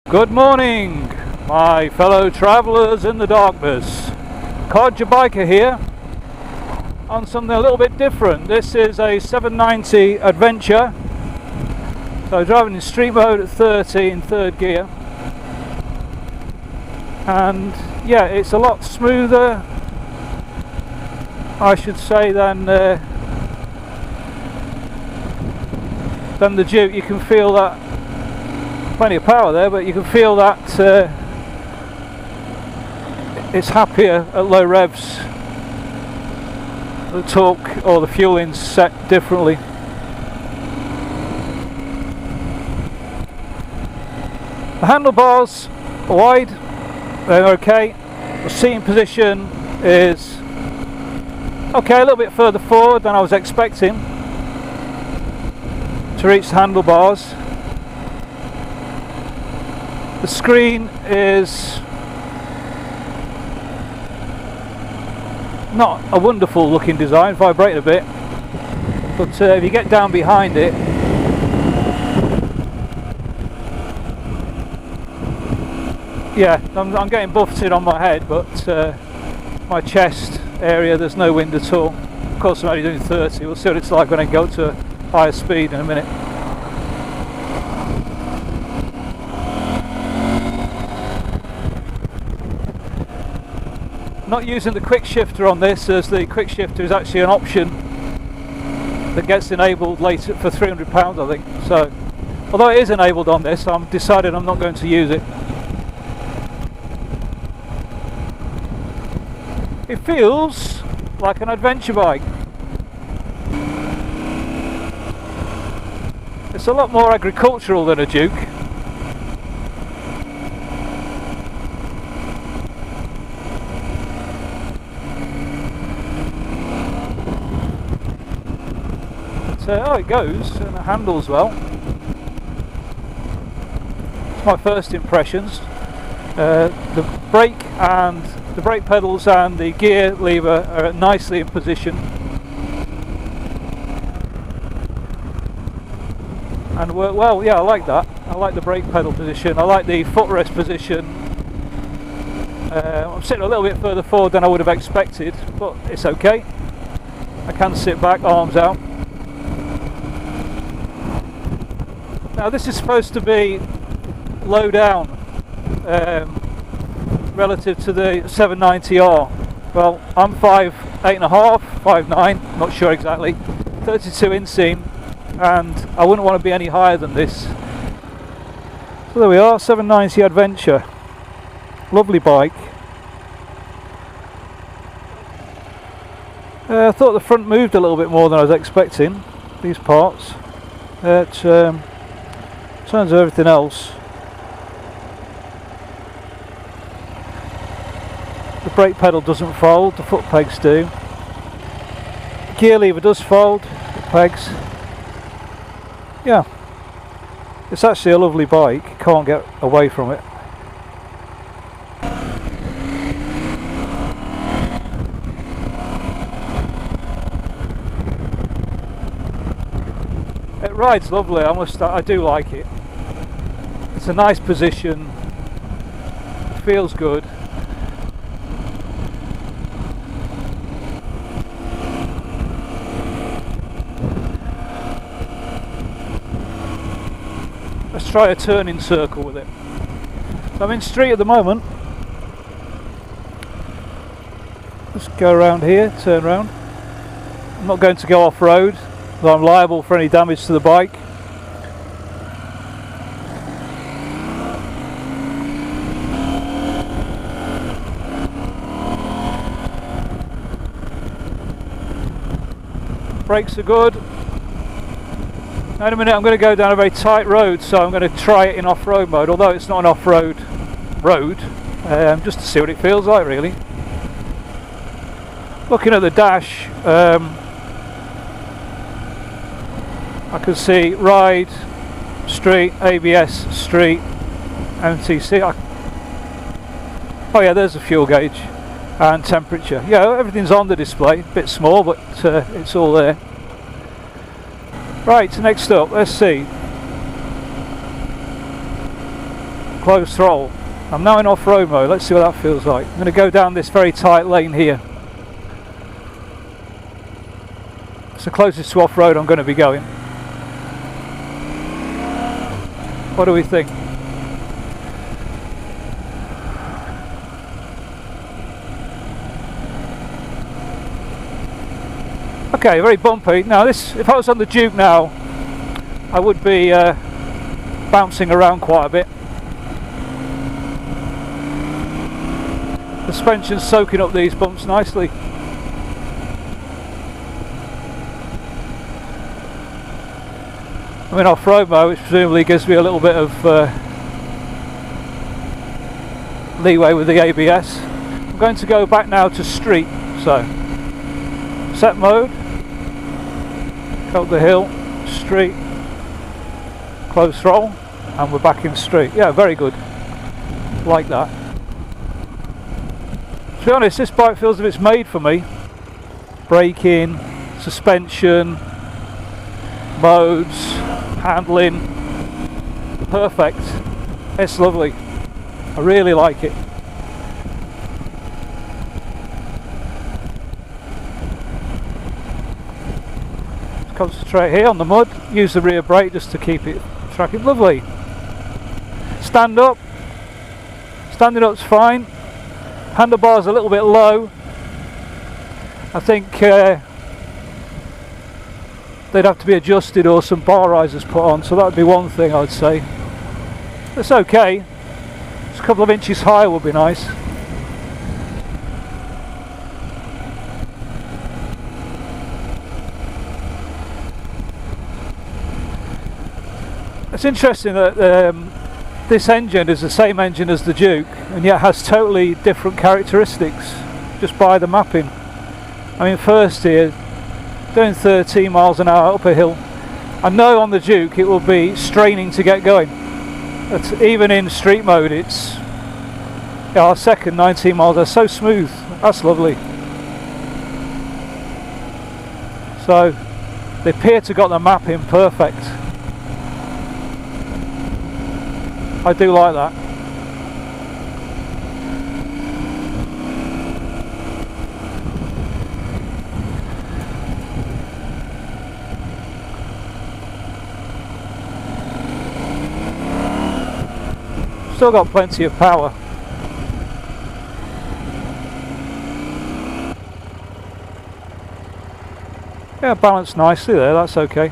Good morning, my fellow travellers in the darkness. Cod Your Biker here on something a little bit different. This is a 790 Adventure, so driving in street mode at 30 in third gear, and yeah, it's a lot smoother, I should say, than the Duke. You can feel that plenty of power there, but you can feel that it's happier at low revs. The torque or the fueling's set differently. The handlebars are wide, they're okay. The seating position is okay, a little bit further forward than I was expecting to reach the handlebars. The screen is not a wonderful looking design, vibrating a bit, but if you get down behind it, yeah, I'm getting buffeted on my head, but my chest area there's no wind at all. Of course I'm only doing 30, we'll see what it's like when I go to higher speed in a minute. Not using the quick shifter on this, as the quick shifter is actually an option that gets enabled later for £300, I think. So although it is enabled on this, I'm decided I'm not going to use it. It feels like an adventure bike. It's a lot more agricultural than a Duke. Oh, it goes and it handles well. It's my first impressions. The brake pedals and the gear lever are nicely in position and work well. Yeah, I like that. I like the brake pedal position. I like the footrest position. I'm sitting a little bit further forward than I would have expected, but it's okay. I can sit back, arms out. Now this is supposed to be low down relative to the 790R. Well, I'm 5'8.5", 5'9", not sure exactly, 32 inseam, and I wouldn't want to be any higher than this. So there we are, 790 Adventure. Lovely bike. I thought the front moved a little bit more than I was expecting, these parts. In terms of everything else, the brake pedal doesn't fold, the foot pegs do. The gear lever does fold, the pegs. Yeah, it's actually a lovely bike, you can't get away from it. It rides lovely, I do like it. It's a nice position, it feels good. Let's try a turning circle with it. So I'm in street at the moment. Let's go around here, turn around. I'm not going to go off-road, though I'm liable for any damage to the bike. Brakes are good. Now in a minute I'm going to go down a very tight road, so I'm going to try it in off-road mode, although it's not an off-road road, just to see what it feels like really. Looking at the dash, I can see ride, street, ABS, street, MTC. Oh yeah, there's the fuel gauge and temperature. Yeah, everything's on the display, a bit small, but it's all there. Right, next up, let's see. close throttle. I'm now in off-road mode. Let's see what that feels like. I'm going to go down this very tight lane here. It's the closest to off-road I'm going to be going. What do we think? Okay, very bumpy. Now this, if I was on the Duke now, I would be bouncing around quite a bit. The suspension's soaking up these bumps nicely. I'm in off-road mode, which presumably gives me a little bit of leeway with the ABS. I'm going to go back now to street, so set mode, go up the hill, street, close throttle, and we're back in street. Yeah, very good, like that. To be honest, this bike feels as if it's made for me. Braking, suspension, modes, handling, perfect. It's lovely. I really like it. Concentrate here on the mud, use the rear brake just to keep it tracking. Lovely. Stand up. Standing up's fine. Handlebars a little bit low. I think they'd have to be adjusted or some bar risers put on, so that would be one thing I would say. It's okay. Just a couple of inches higher would be nice. It's interesting that this engine is the same engine as the Duke and yet has totally different characteristics just by the mapping. I mean, first here, doing 13 miles an hour up a hill. I know on the Duke it will be straining to get going. But even in street mode, it's our second 19 miles, they're so smooth. That's lovely. So they appear to got the mapping perfect. I do like that. Still got plenty of power. Yeah, balanced nicely there, that's okay.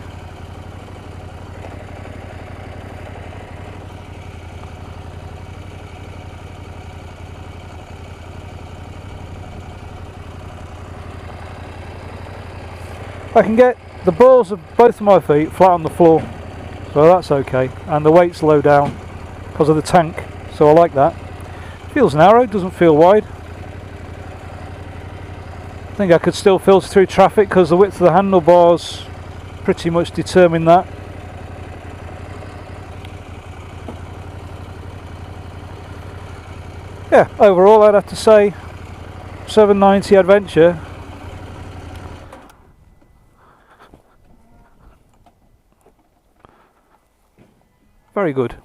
I can get the balls of both of my feet flat on the floor, so that's okay, and the weight's low down because of the tank, so I like that. Feels narrow, doesn't feel wide. I think I could still filter through traffic because the width of the handlebars pretty much determine that. Yeah, overall I'd have to say 790 Adventure. Very good.